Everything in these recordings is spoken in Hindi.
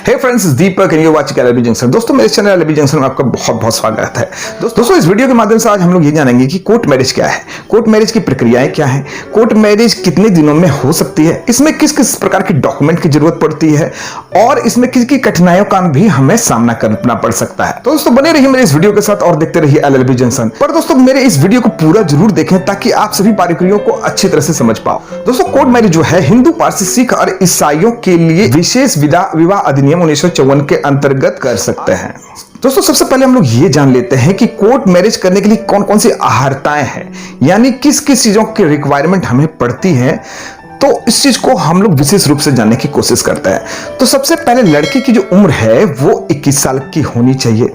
Hey friends, Deepak and you watching LLB junction. दोस्तों, मेरे चैनल एलएलबी जंक्शन में आपका बहुत बहुत स्वागत है। दोस्तों, इस वीडियो के माध्यम से आज हम लोग ये जानेंगे कि कोर्ट मैरिज क्या है, कोर्ट मैरिज की प्रक्रियाएं क्या है, कोर्ट मैरिज कितने दिनों में हो सकती है, इसमें किस किस प्रकार की डॉक्यूमेंट की जरूरत पड़ती है और इसमें किस की कठिनाइयों का भी हमें सामना करना पड़ सकता है। तो दोस्तों, बने रहिए मेरे इस वीडियो के साथ और देखते रहिए एलएलबी जंक्शन। पर दोस्तों, मेरे इस वीडियो को पूरा जरूर देखें ताकि आप सभी प्रक्रियाओं को अच्छी तरह से समझ पाओ। दोस्तों, कोर्ट मैरिज जो है हिंदू, पारसी, सिख और ईसाइयों के लिए विशेष विवाह अधिनियम 1954 के अंतर्गत कर सकते हैं। दोस्तों, सबसे पहले हम लोग ये जान लेते हैं कि कोर्ट मैरिज करने के लिए कौन कौन सी अहर्ताएं हैं, यानी किस किस चीजों की रिक्वायरमेंट हमें पड़ती है। तो इस चीज को हम लोग विशेष रूप से जानने की कोशिश करते हैं। तो सबसे पहले लड़की की जो उम्र है वो 21 साल की होनी चाहिए।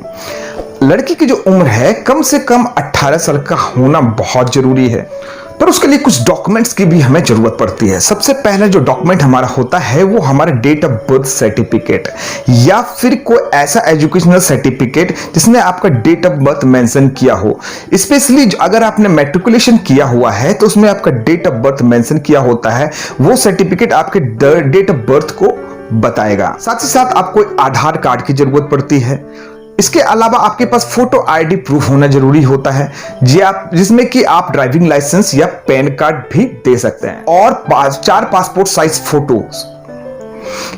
लड़की की जो उम्र है कम से कम 18 साल का होना बहुत जरूरी है। पर उसके लिए कुछ डॉक्यूमेंट्स की भी हमें जरूरत पड़ती है। सबसे पहले जो डॉक्यूमेंट हमारा होता है वो हमारा डेट ऑफ बर्थ सर्टिफिकेट या फिर कोई ऐसा एजुकेशनल सर्टिफिकेट जिसमें आपका डेट ऑफ बर्थ मेंशन किया हो। स्पेशली अगर आपने मैट्रिकुलेशन किया हुआ है तो उसमें आपका डेट ऑफ बर्थ मेंशन किया होता है। वो सर्टिफिकेट आपके डेट ऑफ बर्थ को बताएगा। साथ ही साथ आपको आधार कार्ड की जरूरत पड़ती है। इसके अलावा आपके पास फोटो आईडी प्रूफ होना जरूरी होता है जिसमें कि आप ड्राइविंग लाइसेंस या पैन कार्ड भी दे सकते हैं और 4 पासपोर्ट साइज फोटोज।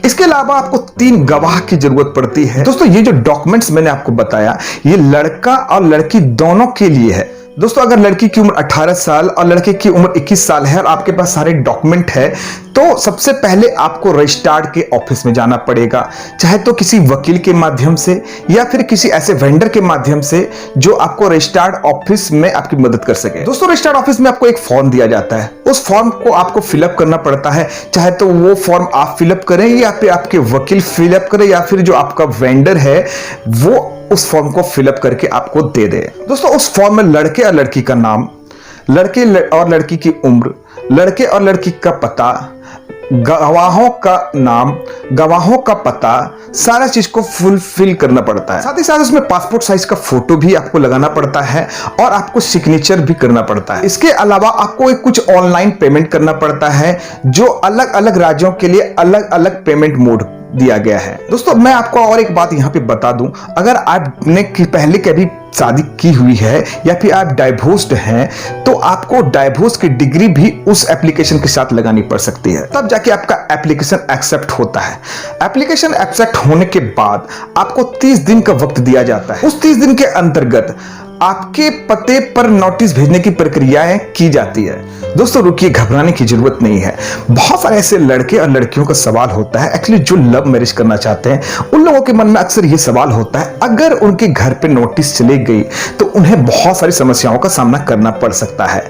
इसके अलावा आपको 3 गवाह की जरूरत पड़ती है। दोस्तों, ये जो डॉक्यूमेंट्स मैंने आपको बताया ये लड़का और लड़की दोनों के लिए है। दोस्तों, अगर लड़की की उम्र 18 साल और लड़के की उम्र 21 साल है और आपके पास सारे डॉक्यूमेंट है तो सबसे पहले आपको रजिस्ट्रार के ऑफिस में जाना पड़ेगा, चाहे तो किसी वकील के माध्यम से या फिर किसी ऐसे वेंडर के माध्यम से जो आपको रजिस्ट्रार ऑफिस में आपकी मदद कर सके। दोस्तों, रजिस्ट्रार ऑफिस में आपको एक फॉर्म दिया जाता है। उस फॉर्म को आपको फिलअप करना पड़ता है, चाहे तो वो फॉर्म आप फिलअप करें या फिर आपके वकील फिलअप करें या फिर जो आपका वेंडर है वो उस फॉर्म को फिलअप करके आपको दे दे। दोस्तों, उस फॉर्म में लड़के और लड़की का नाम, लड़के और लड़की की उम्र, लड़के और लड़की का पता, गवाहों का नाम, गवाहों का पता, सारा चीज को फुलफिल करना पड़ता है। साथ ही साथ उसमें पासपोर्ट साइज का फोटो भी आपको लगाना पड़ता है और आपको सिग्नेचर भी करना पड़ता है। इसके अलावा आपको कुछ ऑनलाइन पेमेंट करना पड़ता है जो अलग अलग राज्यों के लिए अलग अलग पेमेंट मोड दिया गया है। दोस्तों, मैं आपको और एक बात यहाँ पे बता दूं, अगर आपने पहले कभी शादी की हुई है या फिर आप डाइवोर्स्ड हैं तो आपको डाइवोर्स की डिग्री भी उस एप्लीकेशन के साथ लगानी पड़ सकती है, तब जाके आपका एप्लीकेशन एक्सेप्ट होता है। एप्लीकेशन एक्सेप्ट होने के बाद आपको 30 दिन का वक्त दिया जाता है। उस 30 दिन के अंतर्गत आपके पते पर नोटिस भेजने की प्रक्रियाएं की जाती है। दोस्तों, रुकिए, घबराने की जरूरत नहीं है। बहुत सारे ऐसे लड़के और लड़कियों का सवाल होता है, एक्चुअली जो लव मैरिज करना चाहते हैं उन लोगों के मन में अक्सर ये सवाल होता है, अगर उनके घर पे नोटिस चले गई तो उन्हें बहुत सारी समस्याओं का सामना करना पड़ सकता है।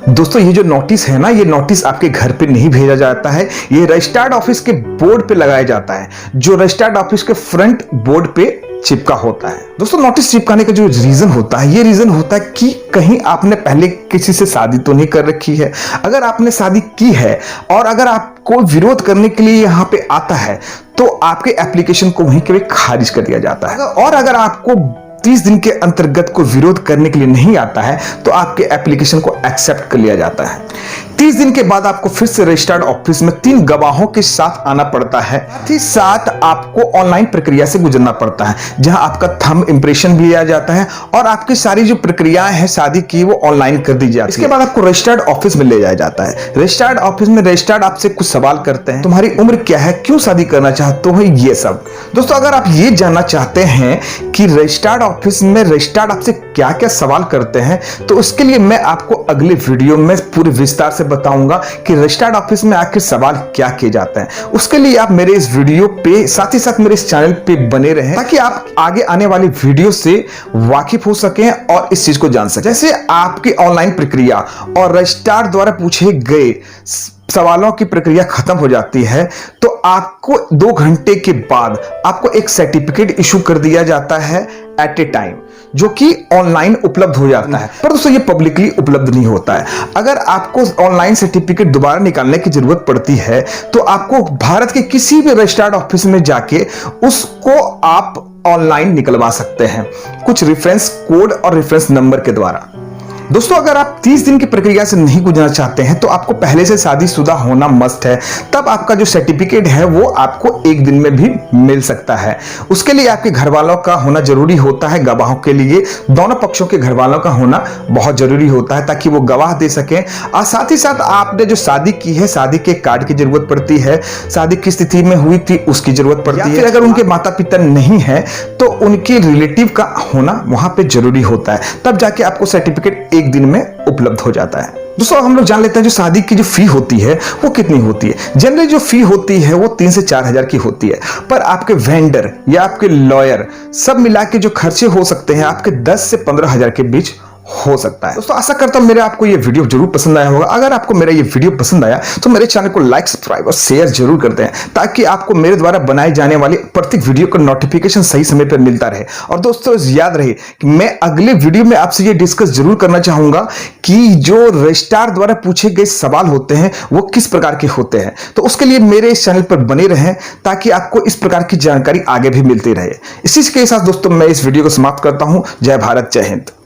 दोस्तों, ये जो नोटिस है ना, ये नोटिस आपके घर पे नहीं भेजा जाता है, ये रजिस्टर्ड ऑफिस के बोर्ड पे लगाया जाता है जो रजिस्टर्ड ऑफिस के फ्रंट बोर्ड पे चिपका होता है। दोस्तों, नोटिस चिपकाने का जो रीजन होता है, ये रीजन होता है कि कहीं आपने पहले किसी से शादी तो नहीं कर रखी है। अगर आपने शादी की है और अगर आपको विरोध करने के लिए यहाँ पे आता है तो आपके एप्लीकेशन को वहीं के खारिज कर दिया जाता है। और अगर आपको 30 दिन के अंतर्गत को विरोध करने के लिए नहीं आता है तो आपके एप्लीकेशन को एक्सेप्ट कर लिया जाता है। 30 दिन के बाद आपको फिर से रजिस्टर्ड ऑफिस में 3 गवाहों के साथ आना पड़ता है। साथ ही साथ आपको ऑनलाइन प्रक्रिया से गुजरना पड़ता है जहां आपका थंब इंप्रेशन भी लिया जाता है और आपकी सारी जो प्रक्रियाएं हैं शादी की वो ऑनलाइन कर दी जाती है। इसके बाद आपको रजिस्टर्ड ऑफिस में ले जाया जाता है। रजिस्टर्ड ऑफिस में रजिस्टर्ड आपसे कुछ सवाल करते हैं, तुम्हारी उम्र क्या है, क्यों शादी करना चाहते हो, ये सब। दोस्तों, अगर आप ये जानना चाहते हैं कि रजिस्टर्ड ऑफिस में रजिस्टर्ड आपसे क्या क्या सवाल करते हैं तो उसके लिए मैं आपको अगले वीडियो में पूरे विस्तार से बताऊंगा कि रजिस्टर्ड ऑफिस में आखिर सवाल क्या किए जाते हैं। उसके लिए आप मेरे इस वीडियो पे साथ ही साथ मेरे इस चैनल पे बने रहें ताकि आप आगे आने वाली वीडियो से वाकिफ हो सकें और इस चीज को जान सकें। जैसे आपकी ऑनलाइन प्रक्रिया और रजिस्ट्रार द्वारा पूछे गए सवालों की प्रक्रिया खत्म हो जाती है तो आपको 2 घंटे के बाद आपको एक सर्टिफिकेट इशू कर दिया जाता है एट ए टाइम, जो कि ऑनलाइन उपलब्ध हो जाता है। पर दोस्तों, ये पब्लिकली उपलब्ध नहीं होता है। अगर आपको ऑनलाइन सर्टिफिकेट दोबारा निकालने की जरूरत पड़ती है तो आपको भारत के किसी भी रजिस्टर्ड ऑफिस में जाके उसको आप ऑनलाइन निकलवा सकते हैं कुछ रेफरेंस कोड और रेफरेंस नंबर के द्वारा। दोस्तों अगर आप 30 दिन की प्रक्रिया से नहीं गुजरना चाहते हैं तो आपको पहले से शादीशुदा होना मस्ट है, तब आपका जो सर्टिफिकेट है वो आपको एक दिन में भी मिल सकता है। उसके लिए आपके घर वालों का होना जरूरी होता है, गवाहों के लिए दोनों पक्षों के घर वालों का होना बहुत जरूरी होता है ताकि वो गवाह दे सकें। और साथ ही साथ आपने जो शादी की है, शादी के कार्ड की जरूरत पड़ती है, शादी किस तिथि में हुई थी उसकी जरूरत पड़ती है। फिर अगर उनके माता पिता नहीं है तो उनके रिलेटिव का होना वहां पे जरूरी होता है, तब जाके आपको सर्टिफिकेट एक दिन में उपलब्ध हो जाता है। दोस्तों हम लोग जान लेते हैं जो शादी की जो फी होती है वो कितनी होती है। जनरली जो फी होती है वो 3 से 4 हजार की होती है, पर आपके वेंडर या आपके लॉयर सब मिला के जो खर्चे हो सकते हैं आपके 10 से 15 हजार के बीच हो सकता है। दोस्तों आशा करता हूं मेरे आपको ये वीडियो जरूर पसंद आया होगा। अगर आपको मेरा ये वीडियो पसंद आया तो मेरे चैनल को लाइक, सब्सक्राइब और शेयर जरूर करते हैं ताकि आपको मेरे द्वारा बनाए जाने वाली प्रत्येक वीडियो का नोटिफिकेशन सही समय पर मिलता रहे। और दोस्तों याद रहे कि मैं अगले वीडियो में आपसे ये डिस्कस जरूर करना चाहूंगा कि जो रजिस्ट्रार द्वारा पूछे गए सवाल होते हैं वो किस प्रकार के होते हैं। तो उसके लिए मेरे इस चैनल पर बने रहें ताकि आपको इस प्रकार की जानकारी आगे भी मिलती रहे। इसी के साथ दोस्तों मैं इस वीडियो को समाप्त करता हूं। जय भारत, जय हिंद।